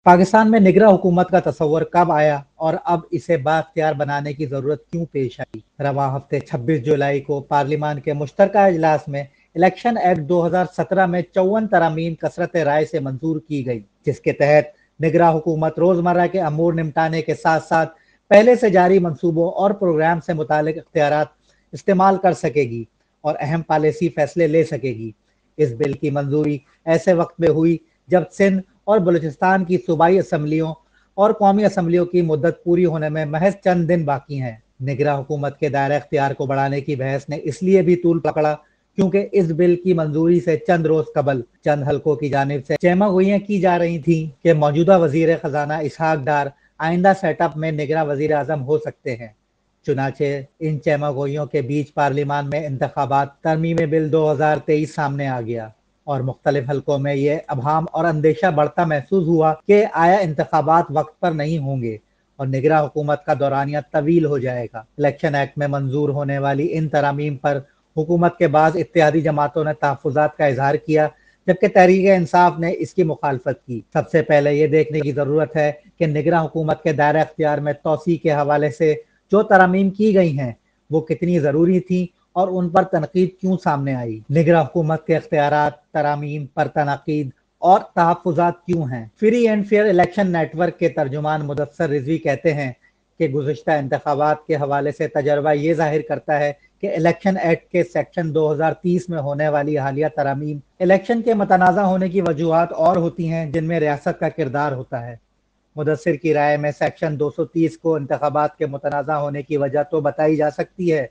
पाकिस्तान में निगरां हुकूमत का तस्वर कब आया और अब इसे बाख्तियार बनाने की जरूरत क्यों पेश आई? रवां हफ्ते 26 जुलाई को पार्लियामान के मुश्तरका इजलास में इलेक्शन एक्ट 2017 में 54 तरमीम कसरत राय से मंजूर की गई, जिसके तहत निगरां हुकूमत रोजमर्रा के अमूर निपटाने के साथ साथ पहले से जारी मंसूबों और प्रोग्राम से मुतालिक इख्तियारात इस्तेमाल कर सकेगी और अहम पॉलिसी फैसले ले सकेगी। इस बिल की मंजूरी ऐसे वक्त में हुई जब सिंध और बलूचिस्तान की सूबाई असम्बलियों और कौमी असम्बलियों की मुद्दत पूरी होने में महज चंद दिन बाकी हैं। निगरां हुकूमत के दायरा इख्तियार को बढ़ाने की बहस ने इसलिए भी तूल पकड़ा क्योंकि इस बिल की मंजूरी से चंद रोज कबल चंद हलकों की जानिब से चेमागोइयां की जा रही थी कि मौजूदा वजीर खजाना इसहाक डार आइंदा सेटअप में निगरां वजीर आजम हो सकते हैं। चुनाचे इन चेमागोइयों के बीच पार्लियामान में इंतखाबात तरमीम बिल 2023 सामने आ गया और मुख्तलिफ हलकों में ये अभाम और अंदेशा बढ़ता महसूस हुआ कि आया इंतखाबात वक्त पर नहीं होंगे और निगरां हुकूमत का दौरानिया तवील हो जाएगा। इलेक्शन एक्ट में मंजूर होने वाली इन तरामीम पर हुकूमत के बाद इत्तेहादी जमातों ने तहफ़्फ़ुज़ात का इजहार किया, जबकि तहरीक इंसाफ ने इसकी मुखालफत की। सबसे पहले ये देखने की ज़रूरत है कि निगरां हुकूमत के दायरा इख्तियार में तोसी के हवाले से जो तरामीम की गई हैं वो कितनी ज़रूरी थी और उन पर तनकीद क्यों सामने आई। निगरां हुकूमत के इख्तियारात तरामीम पर तनकीद और तहफ़्फ़ुज़ात क्यों हैं। Free and fair election network के तर्जुमान मुदस्सर रिजवी कहते हैं कि गुज़िश्ता इंतखाबात के हवाले से तजर्बा ये जाहिर करता है कि इलेक्शन एक्ट के सेक्शन 2030 में होने वाली हालिया तरामीम इलेक्शन के मतनाज़ा होने की वजूहात और होती हैं जिनमें रियासत का किरदार होता है। मुदस्सिर की राय में सेक्शन 230 को इंतखाबात के मुतनाज़ा होने की वजह तो बताई जा सकती है,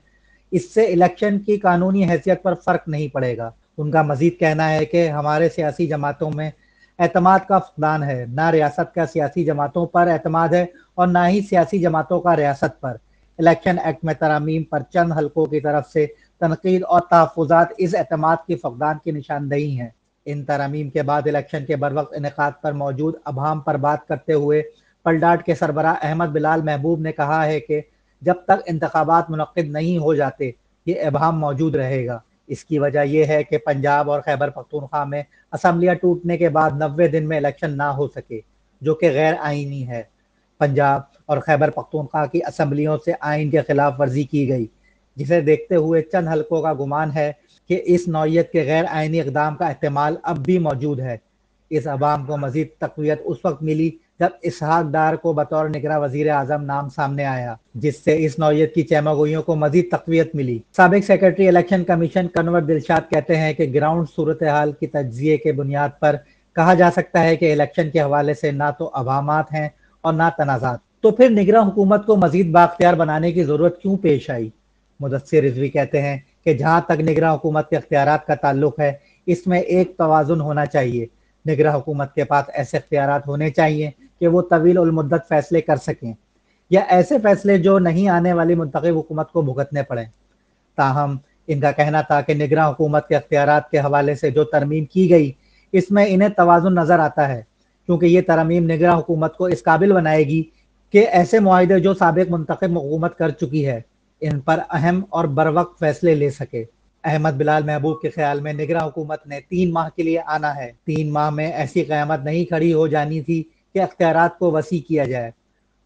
इससे इलेक्शन की कानूनी हैसियत पर फर्क नहीं पड़ेगा। उनका मजीद कहना है कि हमारे सियासी जमातों में एतमाद का फुकदान है, ना रियासत का सियासी जमातों पर एतमाद है और ना ही सियासी जमातों का रियासत पर। इलेक्शन एक्ट में तरामीम पर चंद हलकों की तरफ से तनकीद और तहफ़्फ़ुज़ात इस एतमाद की फुकदान की निशानदही हैं। इन तरामीम के बाद इलेक्शन के बरवक्त इनेकाद पर मौजूद अभाम पर बात करते हुए पलडाट के सरबराह अहमद बिलाल महबूब ने कहा है कि जब तक इंतखाबात मुनक्किद नहीं हो जाते ये अभाम मौजूद रहेगा। इसकी वजह यह है कि पंजाब और खैबर पख्तूनख्वा में असम्बलियाँ टूटने के बाद 90 दिन में इलेक्शन ना हो सके, जो कि गैर आइनी है। पंजाब और खैबर पख्तूनख्वा की असम्बलियों से आइन के खिलाफ वर्जी की गई, जिसे देखते हुए चंद हलकों का गुमान है कि इस नौयत के गैर आइनी इक़दाम का एहतमाल अब भी मौजूद है। इस अवाम को मजीद तक़वियत उस वक्त मिली जब इसहाक डार को बतौर निगरां वज़ीर आज़म नाम सामने आया, जिससे इस नौयत की चेमागोइयों को मजीद तक़वियत मिली। साबिक secretary election commission Kanwar Dilshad कहते हैं कि ग्राउंड सूरत हाल की तज्ज़िये के बुनियाद पर कहा जा सकता है कि इलेक्शन के हवाले से ना तो अवामात हैं और ना तनाज़ात। तो फिर निगरां हुकूमत को मजीद बाख्तियार बनाने की ज़रूरत क्यों पेश आई? मुदस्सिर रिजवी कहते हैं कि जहाँ तक निगरां हुकूमत के इख्तियारात का ताल्लुक है, इसमें एक तवाज़ुन होना चाहिए। निगरां हुकूमत के पास ऐसे इख्तियारात होने चाहिए कि वो तवील उल मुद्दत फैसले कर सकें या ऐसे फैसले जो नहीं आने वाली मुंतखब हुकूमत को भुगतने पड़ें। ताहम इनका कहना था कि निगरां हुकूमत के इख्तियारात के हवाले से जो तरमीम की गई इसमें इन्हें तवाज़ुन नज़र आता है, क्योंकि ये तरमीम निगरां हुकूमत को इस काबिल बनाएगी कि ऐसे मुआहिदे जो साबिक मुंतखब हुकूमत कर चुकी है इन पर अहम और बरवक्त फैसले ले सके। अहमद बिलाल महबूब के ख्याल में निगरां हुकूमत ने 3 माह के लिए आना है। 3 माह में ऐसी क़यामत नहीं खड़ी हो जानी थी कि इख्तियारात को वसी किया जाए।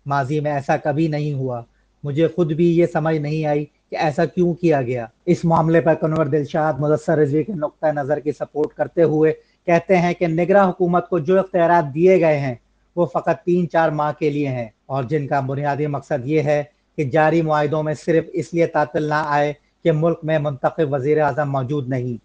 माजी में ऐसा कभी नहीं हुआ। मुझे खुद भी ये समझ नहीं आई कि ऐसा क्यों किया गया। इस मामले पर कन्वर दिलशाद मुदस्सर रिजवी के नुक्ता नज़र की सपोर्ट करते हुए कहते हैं कि निगरां हुकूमत को जो इख्तियारात दिए गए हैं वो फ़कत 3-4 माह के लिए हैं और जिनका बुनियादी मकसद ये है कि जारी मुआहिदों में सिर्फ इसलिए तातिल ना आए कि मुल्क में मुंतखब वज़ीर आज़म मौजूद नहीं।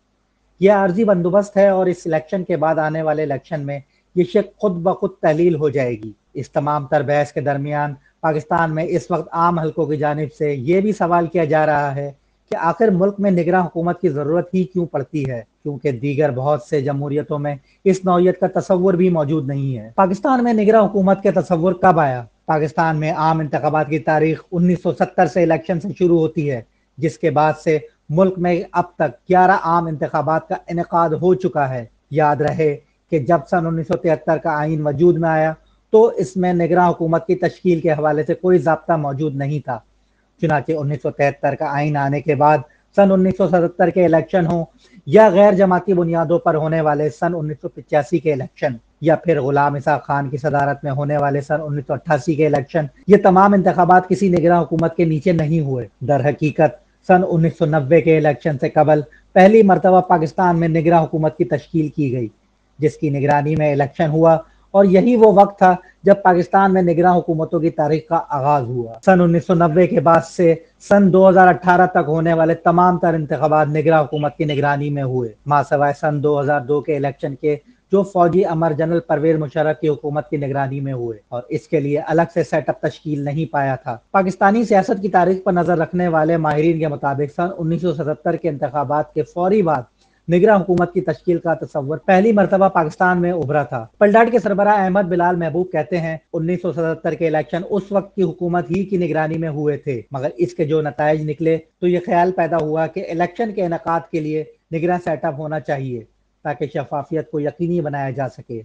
यह आर्जी बंदोबस्त है और इस इलेक्शन के बाद आने वाले इलेक्शन में ये शक खुद ब खुद तहलील हो जाएगी। इस तमाम तर बहस के दरमियान पाकिस्तान में इस वक्त आम हलकों की जानिब से ये भी सवाल किया जा रहा है कि आखिर मुल्क में निगरां हुकूमत की ज़रूरत ही क्यों पड़ती है, क्योंकि दीगर बहुत से जमहूरियतों में इस नौयत का तसव्वुर भी मौजूद नहीं है। पाकिस्तान में निगरां हुकूमत का तसव्वुर कब आया? पाकिस्तान में आम इंतखाबात की तारीख 1970 से इलेक्शन से शुरू होती है, जिसके बाद से मुल्क में अब तक 11 आम इंतखाबात का इनेकाद हो चुका है। याद रहे कि जब सन 1973 का आइन वजूद में आया तो इसमें निगरां हुकूमत की तश्कील के हवाले से कोई ज़ाब्ता मौजूद नहीं था। चुनांचे 1973 का आइन आने के बाद सन 1977 के इलेक्शन हों या गैर जमाती बुनियादों पर होने वाले सन 1985 के इलेक्शन, یا پھر غلام اسحاق خان کی صدارت میں ہونے والے سن 1988 کے الیکشن، یہ تمام انتخابات کسی نگراں حکومت کے نیچے نہیں ہوئے۔ در حقیقت سن 1990 کے الیکشن سے قبل پہلی مرتبہ پاکستان میں نگراں حکومت کی تشکیل کی گئی، جس کی نگرانی میں الیکشن ہوا، اور یہی وہ وقت تھا جب پاکستان میں نگراں حکومتوں کی تاریخ کا آغاز ہوا۔ سن 1990 کے بعد سے سن 2018 تک ہونے والے تمام تر انتخابات نگراں حکومت کی نگرانی میں ہوئے، ماں سوائے سن 2002 کے الیکشن کے، جو فوجی امر جنرل پرویز مشرف کی حکومت کی نگرانی میں ہوئے، اور اس کے لیے الگ سے سیٹ اپ تشکیل نہیں پایا تھا۔ پاکستانی سیاست کی تاریخ پر نظر رکھنے والے ماہرین کے مطابق سن 1977 کے انتخابات کے فوری بعد نگراں حکومت کی تشکیل کا تصور پہلی مرتبہ پاکستان میں ابھرا تھا۔ پلڈاٹ کے سربراہ احمد بلال محبوب کہتے ہیں، 1977 کے الیکشن اس وقت کی حکومت ہی کی نگرانی میں ہوئے تھے، مگر اس کے جو نتائج نکلے تو یہ خیال پیدا ہوا کہ الیکشن کے انعقاد کے لیے نگراں سیٹ اپ ہونا چاہیے تاکہ شفافیت کو یقینی بنایا جا سکے۔